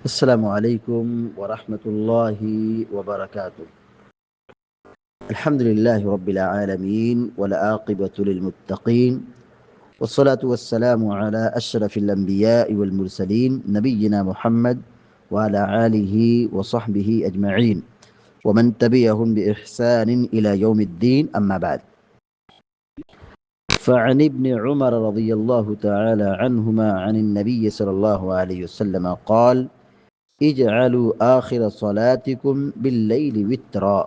السلام عليكم ورحمة الله وبركاته. الحمد لله رب العالمين والعاقبة للمتقين والصلاة والسلام على أشرف الأنبياء والمرسلين نبينا محمد وعلى آله وصحبه أجمعين ومن تبعهم بإحسان إلى يوم الدين. أما بعد، فعن ابن عمر رضي الله تعالى عنهما عن النبي صلى الله عليه وسلم قال: اجعلوا آخر صلاتكم باللیل وترا.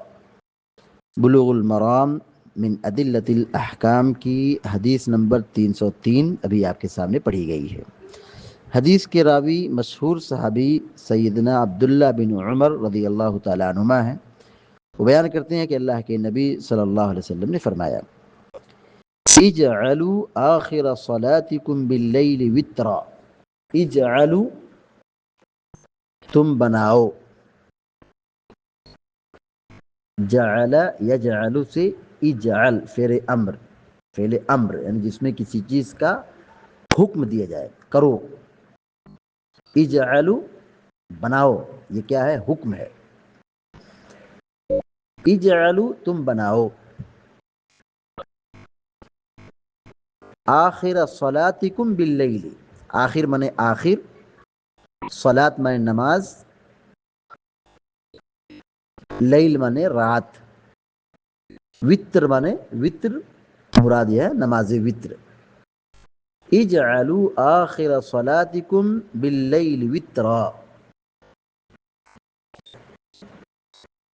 بلوغ المرام من ادلت الاحکام کی حدیث نمبر 303 ابھی آپ کے سامنے پڑھی گئی ہے۔ حدیث کے راوی مشہور صحابی سیدنا عبداللہ بن عمر رضی اللہ تعالیٰ عنہما ہیں۔ وہ بیان کرتے ہیں کہ اللہ کے نبی صلی اللہ علیہ وسلم نے فرمایا: اجعلوا آخر صلاتکم باللیل وترا. اجعلوا، تم بناؤ. جعل یجعل سے اجعل فعل امر یعنی جس میں کسی چیز کا حکم دیا جائے، کرو. اجعلوا، بناؤ، یہ کیا ہے؟ حکم ہے. اجعلوا، تم بناؤ. آخر صلاتکم باللیل، آخر مانے آخر، صلات مانے نماز، لیل مانے رات، وتر مانے وتر، مراد یہ ہے نماز وتر. اجعلوا آخر صلاتکم باللیل وترا.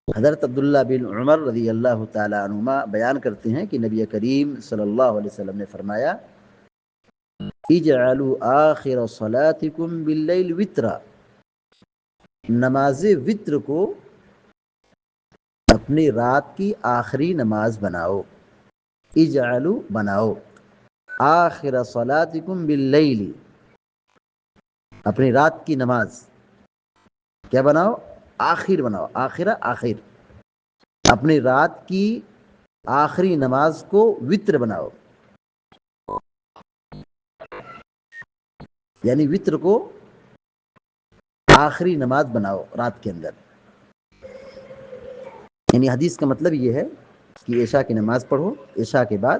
حضرت عبداللہ بن عمر رضی اللہ تعالیٰ عنہما بیان کرتے ہیں کہ نبی کریم صلی اللہ علیہ وسلم نے فرمایا: اجعلوا آخر صلاتکم باللیل وترا. نماز وتر کو اپنی رات کی آخری نماز بناؤ. اجعلوا، بناؤ. آخر صلاتکم باللیل، اپنی رات کی نماز کیا بناؤ؟ آخر بناؤ. آخرہ آخر، اپنی رات کی آخری نماز کو وتر بناؤ، یعنی وتر کو آخری نماز بناؤ رات کے اندر. یعنی حدیث کا مطلب یہ ہے کہ عشاء کی نماز پڑھو، عشاء کے بعد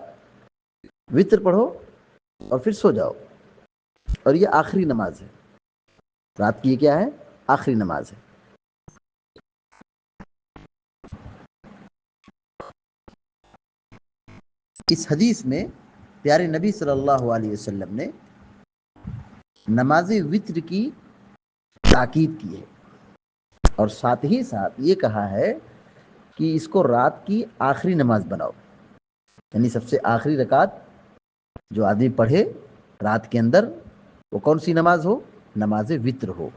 وتر پڑھو اور پھر سو جاؤ. اور یہ آخری نماز ہے رات کی. یہ کیا ہے؟ آخری نماز ہے. اس حدیث میں پیارے نبی صلی اللہ علیہ وسلم نے نماز وتر کی تاکید کی ہے اور ساتھ ہی ساتھ یہ کہا ہے کہ اس کو رات کی آخری نماز بناؤ. یعنی سب سے آخری رکعت جو آدمی پڑھے رات کے اندر وہ کون سی نماز ہو؟ نماز وتر ہو.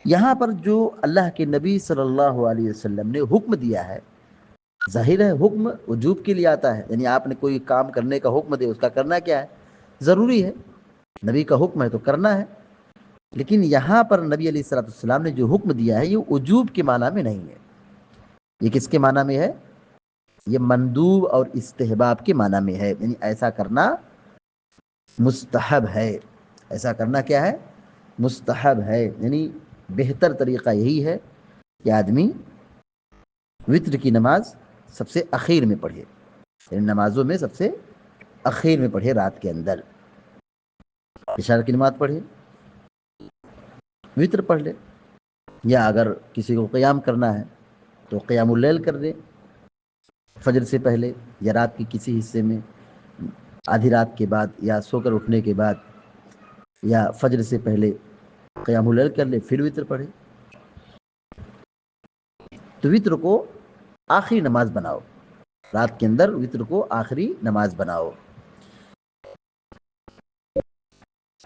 یہاں پر جو اللہ کے نبی صلی اللہ علیہ وسلم نے حکم دیا ہے، ظاہر ہے حکم وجوب کے لیے آتا ہے. یعنی آپ نے کوئی کام کرنے کا حکم دے، اس کا کرنا کیا ہے؟ ضروری ہے. نبی کا حکم ہے تو کرنا ہے. لیکن یہاں پر نبی علیہ الصلوۃ والسلام نے جو حکم دیا ہے یہ وجوب کے معنی میں نہیں ہے. یہ کس کے معنی میں ہے؟ یہ مندوب اور استحباب کے معنی میں ہے. یعنی ایسا کرنا مستحب ہے. ایسا کرنا کیا ہے؟ مستحب ہے. یعنی بہتر طریقہ یہی ہے کہ آدمی وتر کی نماز سب سے اخیر میں پڑھے، یعنی نمازوں میں سب سے اخیر میں پڑھے. رات کے اندر عشاء کی نماز پڑھے، وتر پڑھ لے. یا اگر کسی کو قیام کرنا ہے تو قیام اللیل کر دے فجر سے پہلے، یا رات کے کسی حصے میں آدھی رات کے بعد، یا سو کر اٹھنے کے بعد، یا فجر سے پہلے قیام اللیل کر لے پھر وتر پڑھے. تو وتر کو آخری نماز بناؤ. رات کے اندر وتر کو آخری نماز بناؤ.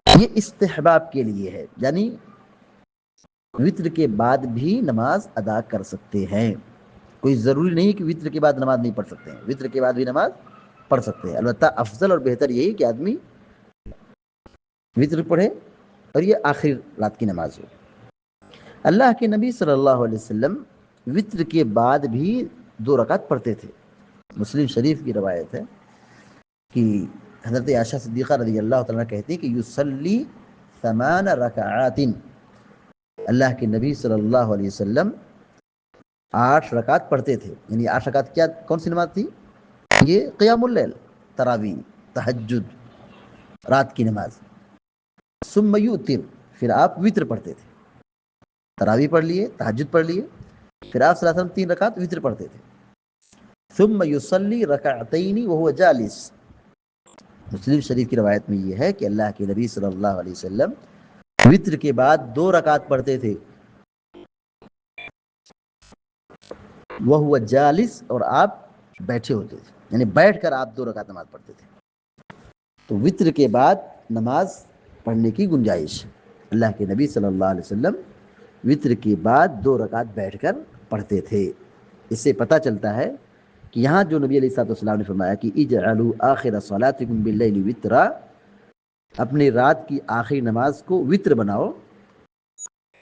یہ استحباب کے لیے ہے، یعنی وتر کے بعد بھی نماز ادا کر سکتے ہیں. کوئی ضروری نہیں کہ وتر کے بعد نماز نہیں پڑھ سکتے ہیں. وتر کے بعد بھی نماز پڑھ سکتے ہیں. البتہ افضل اور بہتر یہی کہ آدمی وتر پڑھے اور یہ آخر رات کی نماز ہو. اللہ کے نبی صلی اللہ علیہ وسلم وتر کے بعد بھی 2 رکعت پڑھتے تھے. مسلم شریف کی روایت ہے کہ حضرت عائشہ صدیقہ رضی اللہ تعالیٰ کہتی کہ یصلی 8 رکعات، اللہ کے نبی صلی اللہ علیہ وسلم 8 رکعت پڑھتے تھے. یعنی 8 رکعت کیا کون سی نماز تھی؟ یہ قیام اللیل، تراویح، تہجد، رات کی نماز. ثم یوتر، پھر آپ وتر پڑھتے تھے. تراویح پڑھ لیے، تہجد پڑھ لیے، پھر آپ صلی اللہ علیہ وسلم 3 رکعت وتر پڑھتے تھے. ثم یصلی رکعتین وهو جالس. مسلم شریف کی روایت میں یہ ہے کہ اللہ کے نبی صلی اللہ علیہ وسلم وتر کے بعد 2 رکعت پڑھتے تھے وهو جالس، اور آپ بیٹھے ہوتے تھے. یعنی بیٹھ کر آپ 2 رکعت نماز پڑھتے تھے. تو وتر کے بعد نماز پڑھنے کی گنجائش. اللہ کے نبی صلی اللہ علیہ وسلم وتر کے بعد 2 رکعت بیٹھ کر پڑھتے تھے. اس سے پتہ چلتا ہے کہ یہاں جو نبی علیہ الصلوۃ والسلام نے فرمایا کہ اجعلوا آخر صلاتکم باللیل وترا، اپنے رات کی آخری نماز کو وتر بناؤ،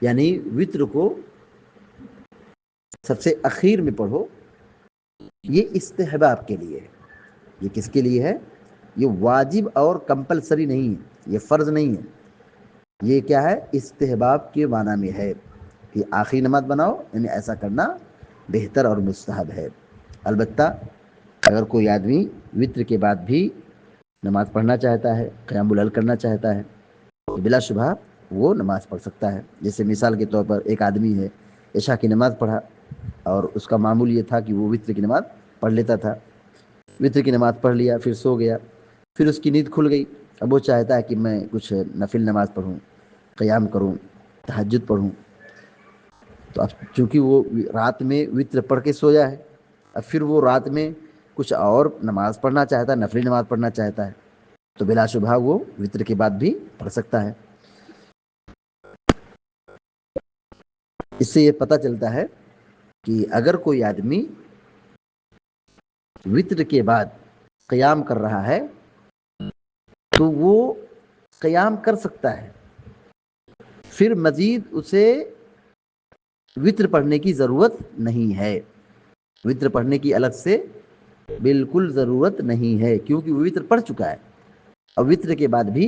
یعنی وتر کو سب سے اخیر میں پڑھو. یہ استحباب کے لیے ہے. یہ کس کے لیے ہے؟ یہ واجب اور کمپلسری نہیں ہے، یہ فرض نہیں ہے. یہ کیا ہے؟ استحباب کے معنی میں ہے کہ آخری نماز بناؤ، یعنی ایسا کرنا بہتر اور مستحب ہے. البتہ اگر کوئی آدمی وتر کے بعد بھی نماز پڑھنا چاہتا ہے، قیام اللیل کرنا چاہتا ہے، تو بلا شبہ وہ نماز پڑھ سکتا ہے. جیسے مثال کے طور پر ایک آدمی ہے، عشاء کی نماز پڑھا اور اس کا معمول یہ تھا کہ وہ وتر کی نماز پڑھ لیتا تھا. وتر کی نماز پڑھ لیا، پھر سو گیا، پھر اس کی نیند کھل گئی. اب وہ چاہتا ہے کہ میں کچھ نفل نماز پڑھوں، قیام کروں، تہجد پڑھوں. تو اب چونکہ وہ رات میں وتر پڑھ کے سویا ہے، اب پھر وہ رات میں کچھ اور نماز پڑھنا چاہتا ہے، نفلی نماز پڑھنا چاہتا ہے، تو بلا شبہ وہ وتر کے بعد بھی پڑھ سکتا ہے. اس سے یہ پتہ چلتا ہے کہ اگر کوئی آدمی وتر کے بعد قیام کر رہا ہے تو وہ قیام کر سکتا ہے، پھر مزید اسے وتر پڑھنے کی ضرورت نہیں ہے. وتر پڑھنے کی الگ سے بالکل ضرورت نہیں ہے، کیونکہ وہ وتر پڑھ چکا ہے. اور وتر کے بعد بھی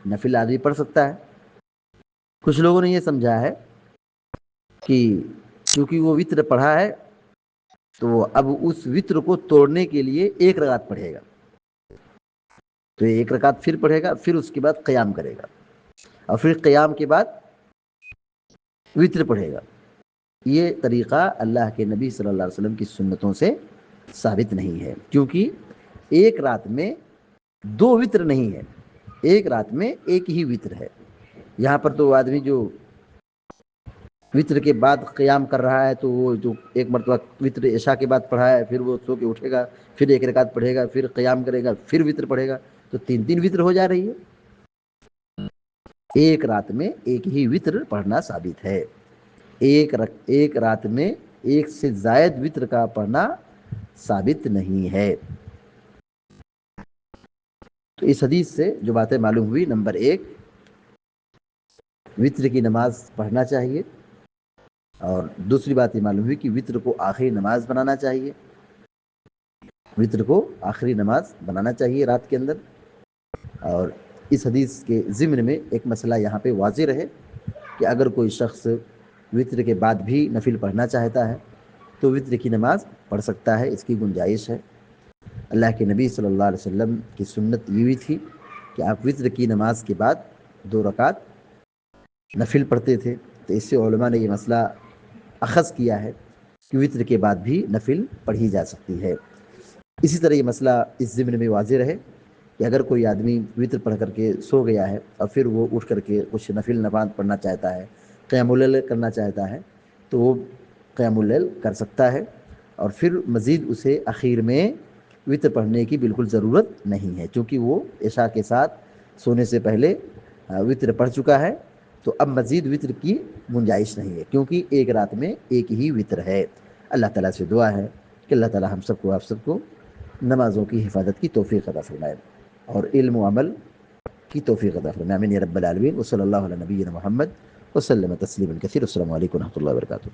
نفل آدمی پڑھ سکتا ہے. کچھ لوگوں نے یہ سمجھا ہے کہ چونکہ وہ وتر پڑھا ہے تو اب اس وتر کو توڑنے کے لیے 1 رکعت پڑھے گا، تو 1 رکعت پھر پڑھے گا، پھر اس کے بعد قیام کرے گا، اور پھر قیام کے بعد وتر پڑھے گا. یہ طریقہ اللہ کے نبی صلی اللہ علیہ وسلم کی سنتوں سے ثابت نہیں ہے، کیونکہ ایک رات میں 2 وتر نہیں ہے، ایک رات میں ایک ہی وتر ہے. یہاں پر تو آدمی جو وتر کے بعد قیام کر رہا ہے تو وہ جو ایک مرتبہ وتر عشاء کے بعد پڑھا ہے، پھر وہ سو کے اٹھے گا، پھر 1 رکعت پڑھے گا، پھر قیام کرے گا، پھر وتر پڑھے گا، تو 3 وتر ہو جا رہی ہے. ایک رات میں ایک ہی وتر پڑھنا ثابت ہے. ایک رات میں ایک سے زائد وتر کا پڑھنا ثابت نہیں ہے. تو اس حدیث سے جو باتیں معلوم ہوئی، نمبر 1 وتر کی نماز پڑھنا چاہیے، اور دوسری بات یہ معلوم ہوئی کہ وتر کو آخری نماز بنانا چاہیے. وتر کو آخری نماز بنانا چاہیے رات کے اندر. اور اس حدیث کے ضمن میں ایک مسئلہ یہاں پہ واضح رہے کہ اگر کوئی شخص وتر کے بعد بھی نفل پڑھنا چاہتا ہے تو وتر کی نماز پڑھ سکتا ہے، اس کی گنجائش ہے. اللہ کے نبی صلی اللہ علیہ وسلم کی سنت یہ بھی تھی کہ آپ وتر کی نماز کے بعد 2 رکعت نفل پڑھتے تھے. تو اس سے علماء نے یہ مسئلہ اخذ کیا ہے کہ وتر کے بعد بھی نفل پڑھی جا سکتی ہے. اسی طرح یہ مسئلہ اس ضمن میں واضح رہے کہ اگر کوئی آدمی وتر پڑھ کر کے سو گیا ہے اور پھر وہ اٹھ کر کے کچھ نفل نماز پڑھنا چاہتا ہے، قیام اللیل کرنا چاہتا ہے، تو وہ قیام اللیل کر سکتا ہے. اور پھر مزید اسے اخیر میں وتر پڑھنے کی بالکل ضرورت نہیں ہے، چونکہ وہ عشاء کے ساتھ سونے سے پہلے وتر پڑھ چکا ہے. تو اب مزید وتر کی گنجائش نہیں ہے، کیونکہ ایک رات میں ایک ہی وتر ہے. اللہ تعالیٰ سے دعا ہے کہ اللہ تعالیٰ ہم سب کو آپ سب کو نمازوں کی حفاظت کی توفیق عطا فرمائے اور علم و عمل کی توفیق عطا فرمائے. آمین یا رب العالمین. وصلی اللہ علی نبینا محمد وسلم تسلیما کثیرا. السلام علیکم و رحمۃ اللہ وبرکاتہ.